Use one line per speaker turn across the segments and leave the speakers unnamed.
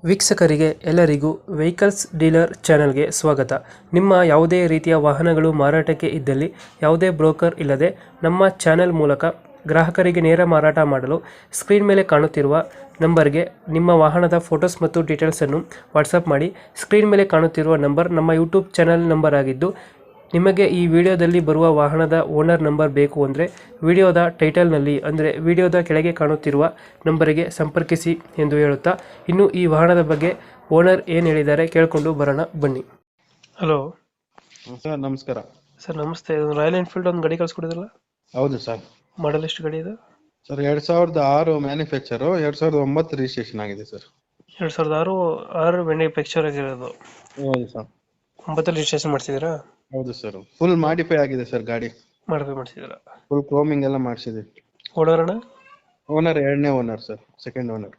ವೀಕ್ಷಕರಿಗೆ ಎಲ್ಲರಿಗೂ vehicles dealer ಚಾನೆಲ್ಗೆ ಸ್ವಾಗತ. ನಿಮ್ಮ ಯಾವುದೇ ರೀತಿಯ ವಾಹನಗಳು ಮಾರಾಟಕ್ಕೆ ಇದ್ದಲ್ಲಿ ಯಾವುದೇ ಬ್ರೋಕರ್ ಇಲ್ಲದೆ ನಮ್ಮ ಚಾನೆಲ್ ಮೂಲಕ ಗ್ರಾಹಕರಿಗೆ ನೇರ ಮಾರಾಟ ಮಾಡಲು ಸ್ಕ್ರೀನ್ ಮೇಲೆ ಕಾಣುತ್ತಿರುವ ನಂಬರ್ಗೆ ನಿಮ್ಮ ವಾಹನದ ಫೋಟೋಸ್ ಮತ್ತು ಡೀಟೇಲ್ಸನ್ನು ವಾಟ್ಸಪ್ ಮಾಡಿ. ಸ್ಕ್ರೀನ್ ಮೇಲೆ ಕಾಣುತ್ತಿರುವ ನಂಬರ್ ನಮ್ಮ ಯೂಟ್ಯೂಬ್ ಚಾನೆಲ್ ನಂಬರ್ ಆಗಿದ್ದು, ನಿಮಗೆ ಈ ವಿಡಿಯೋದಲ್ಲಿ ಬರುವ ವಾಹನದ ಓನರ್ ನಂಬರ್ ಬೇಕು ಅಂದರೆ ವಿಡಿಯೋದ ಟೈಟಲ್ನಲ್ಲಿ ಅಂದರೆ ವಿಡಿಯೋದ ಕೆಳಗೆ ಕಾಣುತ್ತಿರುವ ನಂಬರಿಗೆ ಸಂಪರ್ಕಿಸಿ ಎಂದು ಹೇಳುತ್ತಾ, ಇನ್ನು ಈ ವಾಹನದ ಬಗ್ಗೆ ಓನರ್ ಏನು ಹೇಳಿದ್ದಾರೆ ಕೇಳಿಕೊಂಡು ಬರೋಣ ಬನ್ನಿ. ಹಲೋ
ಸರ್, ನಮಸ್ಕಾರ.
ಸರ್ ನಮಸ್ತೆ. ರಾಯಲ್ ಎನ್ಫೀಲ್ಡ್ ಒಂದು ಗಾಡಿ ಕಳಿಸ್ಕೊಡಿದ್ರಲ್ಲ,
ಹೌದು ಸರ್.
ಮಾಡಲ್ ಎಷ್ಟು ಗಾಡಿ ಇದು?
ಸರ್ 2006 ಮ್ಯಾನುಫ್ಯಾಕ್ಚರು, 2009 ರಿಜಿಸ್ಟ್ರೇಷನ್ ಆಗಿದೆ ಸರ್.
2006 ಮ್ಯಾನುಫ್ಯಾಕ್ಚರ್ ಆಗಿರೋದು.
ಹೌದು ಸರ್.
9 ರಿಜಿಸ್ಟ್ರೇಷನ್ ಮಾಡಿಸಿದ್ದೀರಾ?
ಹೌದು ಸರ್. ಫುಲ್ ಮಾಡಿಫೈ ಆಗಿದೆ ಸರ್ ಗಾಡಿ.
ಮಾಡಿಫೈ ಮಾಡಿಸಿದ್ದೀರಾ?
ಫುಲ್ ಕ್ರೋಮಿಂಗ್ ಎಲ್ಲ ಮಾಡಿಸಿದ್ದೀವಿ.
ಓನರ್
ಓನರ್ 2ನೇ owner sir, second owner.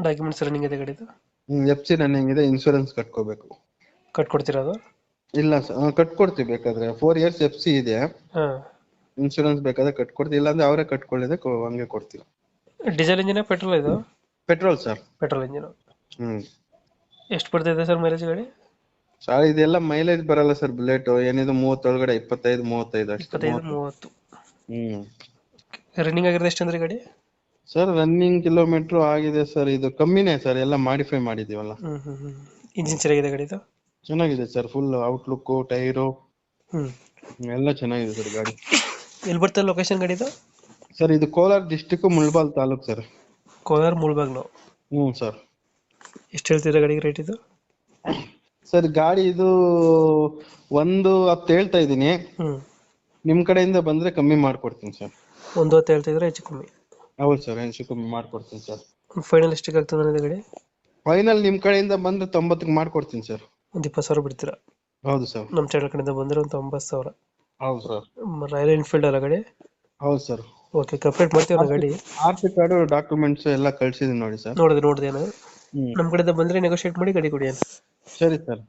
Documents running ಇದೆ ಗಾಡಿದು?
FC ರನ್ನಿಂಗ್ ಇದೆ. ಇನ್ಶೂರೆನ್ಸ್ ಕಟ್ಕೋಬೇಕು.
ಕಟ್ಕೊಡ್ತೀರಾ ಅದು?
ಇಲ್ಲ ಸರ್, ಕಟ್ಕೊಡ್ತೀವಿ ಬೇಕಾದ್ರೆ. 4 years FC ಇದೆ.
ಹಾಂ.
ಇನ್ಶೂರೆನ್ಸ್ ಬೇಕಾದ್ರೆ ಕಟ್ಕೊಡ್ತೀವಿ, ಇಲ್ಲಾಂದ್ರೆ ಅವರೇ ಕಟ್ಕೊಳ್ಳಿದೆ ಹಂಗೆ ಕೊಡ್ತೀವಿ.
ಡೀಸೆಲ್ ಇಂಜಿನ ಪೆಟ್ರೋಲ್ ಇದು?
Petrol sir.
Petrol engine. ಎಷ್ಟು ಬರ್ತಿದೆ ಸರ್ ಮೈಲೇಜ್ ಗಾಡಿ?
ಸರ್ ಇದೆಲ್ಲ ಮೈಲೇಜ್ ಬರಲ್ಲ ಸರ್. ಬುಲೆಟ್ ಏನಿದು 30 ಒಳಗಡೆ, 25-35 ಅಷ್ಟೇ.
25-30. ರನ್ನಿಂಗ್ ಆಗಿರೋದು ಎಷ್ಟು ಅಂದ್ರೆ ಗಾಡಿ?
ಸರ್ ರನ್ನಿಂಗ್ ಕಿಲೋಮೀಟರ್ ಆಗಿದೆ ಸರ್, ಇದು ಕಮ್ಮಿನೇ ಸರ್, ಎಲ್ಲ ಮಾಡಿಫೈ ಮಾಡಿದೀವಲ್ಲ.
ಇಂಜಿನ್ ಚೆನ್ನಾಗಿದೆ ಗಾಡಿದು?
ಚೆನ್ನಾಗಿದೆ ಸರ್. ಫುಲ್ ಔಟ್ಲುಕ್, ಟೈರು ಎಲ್ಲ ಚೆನ್ನಾಗಿದೆ ಸರ್ ಗಾಡಿ.
ಎಲ್ಲಿ ಬರ್ತದೆ ಲೊಕೇಶನ್ ಗಾಡಿದು?
ಸರ್ ಇದು Kolar district, Mulbagal taluk sir.
Kolar Mulbagal.
Sir.
ಎಷ್ಟು ಹೇಳ್ತೀರಾ ಗಾಡಿಗೆ ರೇಟ್ ಇದು?
ಸರ್ ಗಾಡಿ ಇದು 110 ಹೇಳ್ತಾ ಇದೀನಿ. ನಿಮ್ ಕಡೆಯಿಂದ ಬಂದ್ರೆ ಕಮ್ಮಿ ಮಾಡ್ಕೊಡ್ತೀನಿ ಸರ್.
110 ಹೇಳ್ತಿದ್ರೆ ಹೆಚ್ಚು ಕಮ್ಮಿ?
ಹೌದು ಸರ್, ಹೆಚ್ಚು ಕಮ್ಮಿ ಮಾಡ್ಕೊಡ್ತೀನಿ ಸರ್.
ಫೈನಲ್ ಎಷ್ಟಿಗೆ ಆಗ್ತದೆ ಗಾಡಿ?
ಫೈನಲ್ ನಿಮ್ ಕಡೆಯಿಂದ ಬಂದ್ರೆ 90ಕ್ಕೆ ಮಾಡ್ಕೊಡ್ತೀನಿ ಸರ್.
ಒಂದು 20,000 ಬಿಡ್ತೀರಾ?
ಹೌದು ಸರ್.
ನಮ್ಮ ಚಾನಲ್ ಕಡೆಯಿಂದ ಬಂದ್ರೆ ಒಂದು 90,000.
ಹೌದು ಸರ್.
ರಾಯಲ್ ಎನ್ಫೀಲ್ಡ್ ಅಲ್ಲ ಗಾಡಿ?
ಹೌದು ಸರ್.
ಓಕೆ, ಕಂಪ್ಲೀಟ್ ಮಾಡ್ತೀವಿ ಗಾಡಿ.
RC ಕಾರ್ಡು, ಡಾಕ್ಯುಮೆಂಟ್ಸ್ ಎಲ್ಲ ಕಳ್ಸಿದೀನಿ ನೋಡಿ ಸರ್.
ನೋಡಿದೆ. ನಮ್ಮ ಕಡೆಯಿಂದ ಬಂದ್ರೆ ನೆಗೋಶಿಯೇಟ್ ಮಾಡಿ ಗಾಡಿ ಕೊಡಿ.
ಸರಿ ಸರ್.